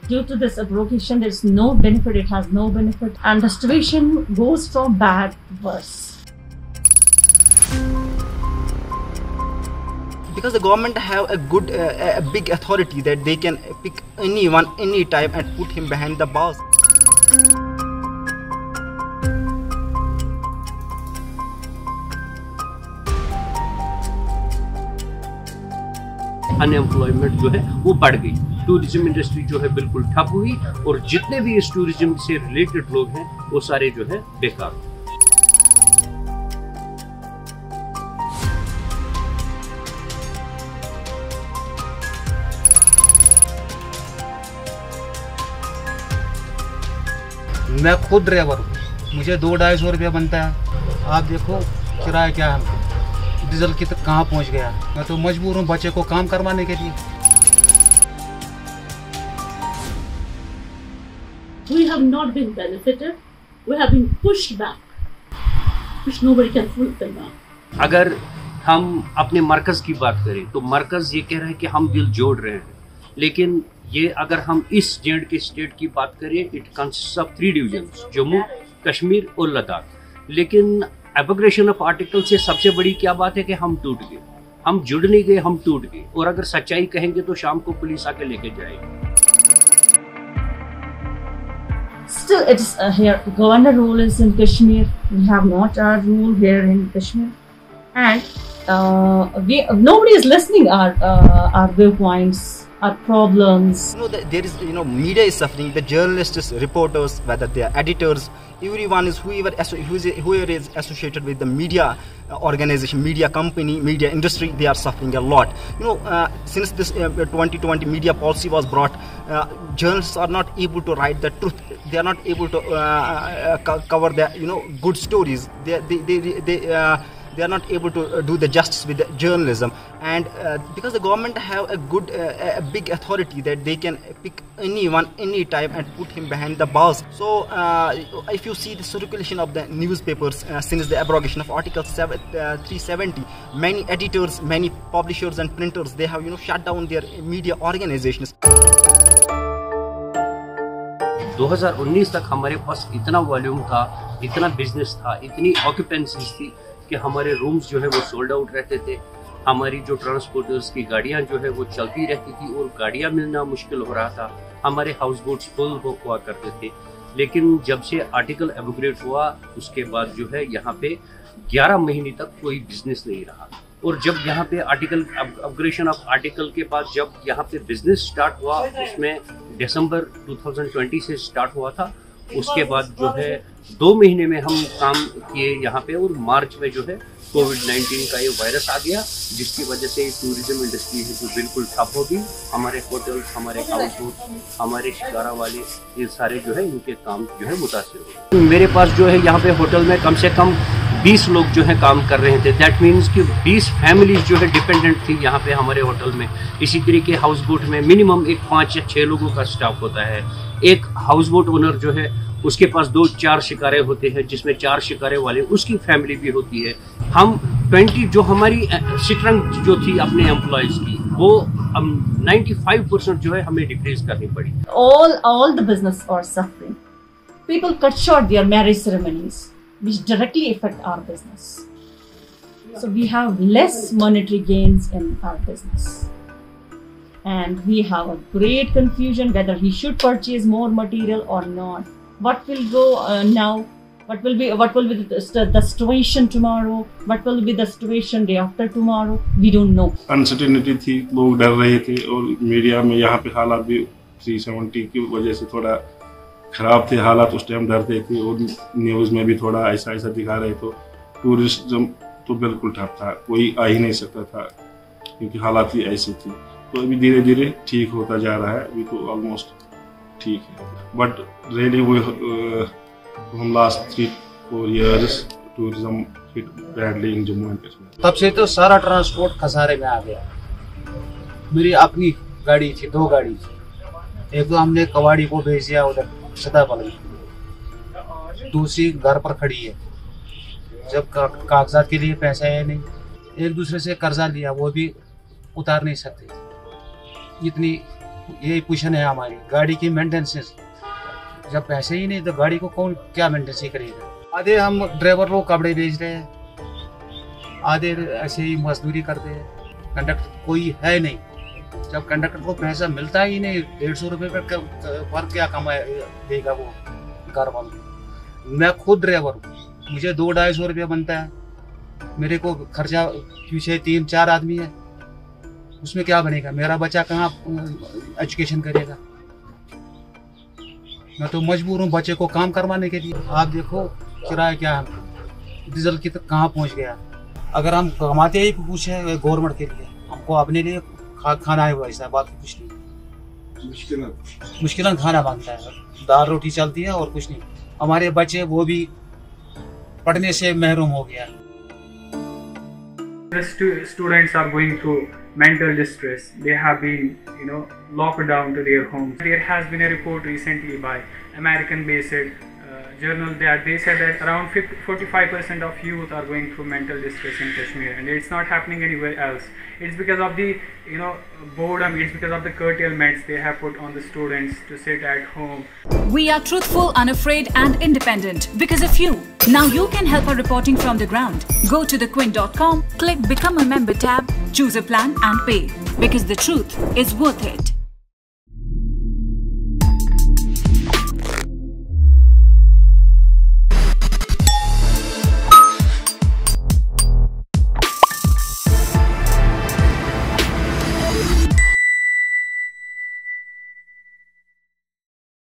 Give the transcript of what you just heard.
Due to this abrogation, there is no benefit, it has no benefit, and the situation goes from bad to worse. Because the government have a good, a big authority that they can pick anyone, any time and put him behind the bars. Unemployment जो है वो बढ़ गई, tourism industry जो है बिल्कुल ठप हुई और जितने भी इस टूरिज्म से रिलेटेड लोग हैं वो सारे जो है बेकार। मैं खुद ड्राइवर हूँ, मुझे 200-250 रुपया बनता है। आप देखो किराया क्या है, डीजल की तक कहाँ पहुँच गया। मैं तो मजबूर हूँ बच्चे को काम करवाने के लिए। We have not been benefited, we have been pushed back, which nobody can fulfill now. अगर हम अपने मरकज़ की बात करें तो मरकज़ ये कह रहा है कि हम दिल जोड़ रहे हैं, लेकिन ये अगर हम इस J&K स्टेट की बात करें, it consist of 3 divisions, Jammu Kashmir और लद्दाख। लेकिन एब्रोगेशन ऑफ आर्टिकल से सबसे बड़ी क्या बात है कि हम टूट गए, हम जुड़ नहीं गए, हम टूट गए। और अगर सच्चाई कहेंगे तो शाम को पुलिस आके लेके जाएगी। Still, it is here. Governor rule is in Kashmir. We have not our rule here in Kashmir, and nobody is listening our viewpoints, our problems. There is, media is suffering. The journalists, reporters, whether they are editors, everyone is whoever is associated with the media organization, media company, media industry, they are suffering a lot. Since this 2020 media policy was brought, journalists are not able to write the truth. They are not able to cover the good stories. They are not able to do the justice with the journalism, and because the government have a good, a big authority that they can pick anyone, any time and put him behind the bars. So if you see the circulation of the newspapers since the abrogation of Article 370, many editors, many publishers and printers, they have shut down their media organizations. 2019 तक हमारे पास इतना volume था, इतना business था, इतनी occupancies थी कि हमारे रूम्स जो है वो सोल्ड आउट रहते थे। हमारी जो ट्रांसपोर्टर्स की गाड़ियां जो है वो चलती रहती थी और गाड़ियां मिलना मुश्किल हो रहा था। हमारे हाउस बोट्स फुल हुआ करते थे। लेकिन जब से आर्टिकल एब्रोगेट हुआ उसके बाद जो है यहाँ पे 11 महीने तक कोई बिजनेस नहीं रहा। और जब यहाँ पे आर्टिकल एब्रोगेशन ऑफ आर्टिकल के बाद जब यहाँ पे बिजनेस स्टार्ट हुआ, उसमें दिसंबर 2020 से स्टार्ट हुआ था। उसके बाद जो है 2 महीने में हम काम किए यहाँ पे, और मार्च में जो है कोविड-19 का ये वायरस आ गया, जिसकी वजह से टूरिज्म इंडस्ट्री है जो बिल्कुल ठप हो गई। हमारे होटल्स, हमारे हाउस बोट, हमारे शिकारा वाले, ये सारे जो है इनके काम जो है मुतासिर हो। मेरे पास जो है यहाँ पे होटल में कम से कम 20 लोग जो है काम कर रहे थे। दैट मीन्स कि 20 फैमिलीज जो है डिपेंडेंट थी यहाँ पे हमारे होटल में। इसी तरीके हाउस बोट में मिनिमम एक 5 या 6 लोगों का स्टाफ होता है। एक हाउस बोट ओनर जो है उसके पास 2-4 शिकारे होते हैं, जिसमें 4 शिकारे वाले उसकी फैमिली भी होती है। हम 20 जो हमारी स्ट्रेंथ जो थी अपने एम्प्लॉयज की, वो 95% जो है हमें डिक्रीज करनी पड़ी। All the business are suffering. People cut short their marriage ceremonies, which directly affect our business. So we have less monetary gains in our business. And we have a great confusion whether we should purchase more material or not. What will go now? What will be the situation tomorrow? What will be the situation day after tomorrow? We don't know. Uncertainty थी, लोग डर रहे थे, और media में यहाँ पे हालात भी 370 की वजह से थोड़ा खराब थे हालात। उस टाइम डरते थे और न्यूज़ में भी थोड़ा ऐसा दिखा रहे। तो टूरिज्म तो बिल्कुल ठप था, कोई आ ही नहीं सकता था क्योंकि हालात ही ऐसी थी। तो अभी धीरे धीरे ठीक होता जा रहा है, अभी तो ऑलमोस्ट ठीक है। बट रियली हम last 3-4 years tourism hit badly in Jammu and Kashmir. तब से तो सारा ट्रांसपोर्ट खसारे में आ गया। मेरी अपनी गाड़ी थी, 2 गाड़ी थी। एक तो हमने कवाड़ी को भेज दिया उधर सदाबल, दूसरी घर पर खड़ी है। जब कागजात के लिए पैसा है नहीं, एक दूसरे से कर्जा लिया, वो भी उतार नहीं सकते, इतनी यही पोजीशन है हमारी। गाड़ी की मेंटेनेंस, जब पैसे ही नहीं तो गाड़ी को कौन क्या मेंटेनेंस करेगा। आधे हम ड्राइवर लोग कपड़े बेच रहे हैं, आधे ऐसे ही मजदूरी करते हैं। कंडक्टर कोई है नहीं, जब कंडक्टर को पैसा मिलता ही नहीं, 150 रुपये पर क्या कमा देगा वो घर वालों। मैं खुद ड्राइवर हूँ, मुझे 200-250 रुपया बनता है, मेरे को खर्चा पीछे 3-4 आदमी है, उसमें क्या बनेगा? मेरा बच्चा कहाँ एजुकेशन करेगा? मैं तो मजबूर हूँ बच्चे को काम करवाने के लिए। आप देखो किराया क्या है, डीजल की तक कहाँ पहुँच गया। अगर हम कमाते ही कुछ है गवर्नमेंट के लिए, हमको अपने लिए खाना है वैसा, बाकी कुछ नहीं। मुश्किल खाना बनता है, दाल रोटी चलती है और कुछ नहीं। हमारे बच्चे वो भी पढ़ने से महरूम हो गया। The students are going through mental distress. They have been, locked down to their homes. There has been a report recently by American-based journal that they said that around 45% of youth are going through mental distress in Kashmir, and it's not happening anywhere else. It's because of the boredom. It's because of the curtailments they have put on the students to sit at home. We are truthful, unafraid, and independent because of you. Now you can help our reporting from the ground. Go to thequint.com, click Become a Member tab, choose a plan, and pay. Because the truth is worth it.